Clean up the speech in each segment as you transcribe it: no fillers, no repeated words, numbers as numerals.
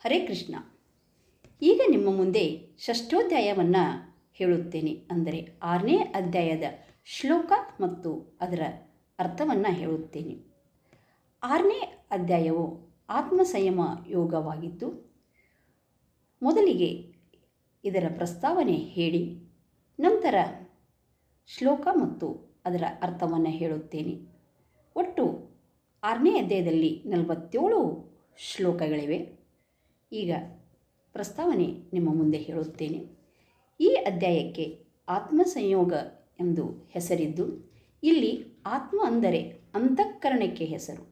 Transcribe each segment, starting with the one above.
ಹರೇ ಕೃಷ್ಣ. ಈಗ ನಿಮ್ಮ ಮುಂದೆ ಷಷ್ಠೋಧ್ಯಾಯವನ್ನು ಹೇಳುತ್ತೇನೆ. ಅಂದರೆ 6ನೇ ಅಧ್ಯಾಯದ ಶ್ಲೋಕ ಮತ್ತು ಅದರ ಅರ್ಥವನ್ನು ಹೇಳುತ್ತೇನೆ. 6ನೇ ಅಧ್ಯಾಯವು ಆತ್ಮಸಂಯಮ ಯೋಗವಾಗಿದ್ದು, ಮೊದಲಿಗೆ ಇದರ ಪ್ರಸ್ತಾವನೆ ಹೇಳಿ ನಂತರ ಶ್ಲೋಕ ಮತ್ತು ಅದರ ಅರ್ಥವನ್ನು ಹೇಳುತ್ತೇನೆ. ಒಟ್ಟು 6ನೇ ಅಧ್ಯಾಯದಲ್ಲಿ 47 ಶ್ಲೋಕಗಳಿವೆ. ಈಗ ಪ್ರಸ್ತಾವನೆ ನಿಮ್ಮ ಮುಂದೆ ಹೇಳುತ್ತೇನೆ. ಈ ಅಧ್ಯಾಯಕ್ಕೆ ಆತ್ಮಸಂಯೋಗ ಎಂದು ಹೆಸರಿದ್ದು, ಇಲ್ಲಿ ಆತ್ಮ ಅಂದರೆ ಅಂತಃಕರಣಕ್ಕೆ ಹೆಸರು.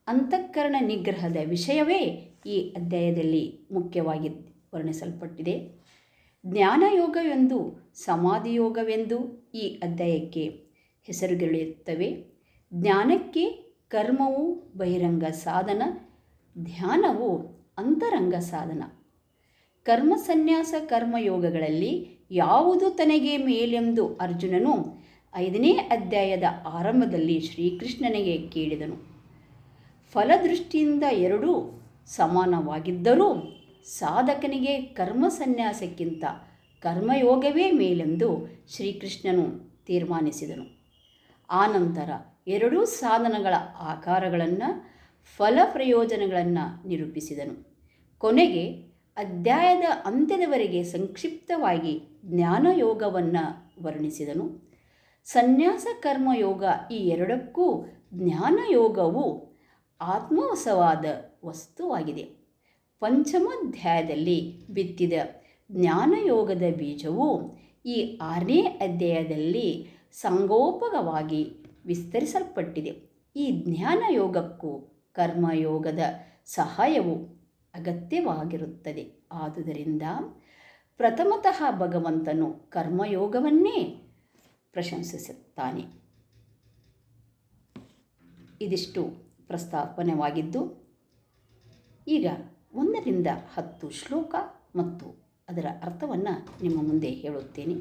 ಅಂತಃಕರಣ ನಿಗ್ರಹದ ವಿಷಯವೇ ಈ ಅಧ್ಯಾಯದಲ್ಲಿ ಮುಖ್ಯವಾಗಿ ವರ್ಣಿಸಲ್ಪಟ್ಟಿದೆ. ಜ್ಞಾನಯೋಗವೆಂದು ಸಮಾಧಿಯೋಗವೆಂದು ಈ ಅಧ್ಯಾಯಕ್ಕೆ ಹೆಸರುಗಳಿರುತ್ತವೆ. ಜ್ಞಾನಕ್ಕೆ ಕರ್ಮವು ಬಹಿರಂಗ ಸಾಧನ, ಧ್ಯಾನವು ಅಂತರಂಗ ಸಾಧನ. ಕರ್ಮಸನ್ಯಾಸ ಕರ್ಮಯೋಗಗಳಲ್ಲಿ ಯಾವುದು ತನಗೆ ಮೇಲೆಂದು ಅರ್ಜುನನು 5ನೇ ಅಧ್ಯಾಯದ ಆರಂಭದಲ್ಲಿ ಶ್ರೀಕೃಷ್ಣನಿಗೆ ಕೇಳಿದನು. ಫಲದೃಷ್ಟಿಯಿಂದ ಎರಡೂ ಸಮಾನವಾಗಿದ್ದರೂ ಸಾಧಕನಿಗೆ ಕರ್ಮಸನ್ಯಾಸಕ್ಕಿಂತ ಕರ್ಮಯೋಗವೇ ಮೇಲೆಂದು ಶ್ರೀಕೃಷ್ಣನು ತೀರ್ಮಾನಿಸಿದನು. ಆನಂತರ ಎರಡೂ ಸಾಧನಗಳ ಆಕಾರಗಳನ್ನು, ಫಲ ಪ್ರಯೋಜನಗಳನ್ನು ನಿರೂಪಿಸಿದನು. ಕೊನೆಗೆ ಅಧ್ಯಾಯದ ಅಂತ್ಯದವರೆಗೆ ಸಂಕ್ಷಿಪ್ತವಾಗಿ ಜ್ಞಾನಯೋಗವನ್ನು ವರ್ಣಿಸಿದನು. ಸನ್ಯಾಸ ಕರ್ಮಯೋಗ ಈ ಎರಡಕ್ಕೂ ಜ್ಞಾನಯೋಗವು ಆತ್ಮವಶವಾದ ವಸ್ತುವಾಗಿದೆ. ಪಂಚಮಾಧ್ಯಾಯದಲ್ಲಿ ಬಿತ್ತಿದ ಜ್ಞಾನಯೋಗದ ಬೀಜವು ಈ 6ನೇ ಅಧ್ಯಾಯದಲ್ಲಿ ಸಂಗೋಪಕವಾಗಿ ವಿಸ್ತರಿಸಲ್ಪಟ್ಟಿದೆ. ಈ ಜ್ಞಾನಯೋಗಕ್ಕೂ ಕರ್ಮಯೋಗದ ಸಹಾಯವು ಅಗತ್ಯವಾಗಿರುತ್ತದೆ. ಆದುದರಿಂದ ಪ್ರಥಮತಃ ಭಗವಂತನು ಕರ್ಮಯೋಗವನ್ನೇ ಪ್ರಶಂಸಿಸುತ್ತಾನೆ. ಇದಿಷ್ಟು ಪ್ರಸ್ತಾಪನೆವಾಗಿದ್ದು, ಈಗ 1ರಿಂದ 10 ಶ್ಲೋಕ ಮತ್ತು ಅದರ ಅರ್ಥವನ್ನು ನಿಮ್ಮ ಮುಂದೆ ಹೇಳುತ್ತೇನೆ.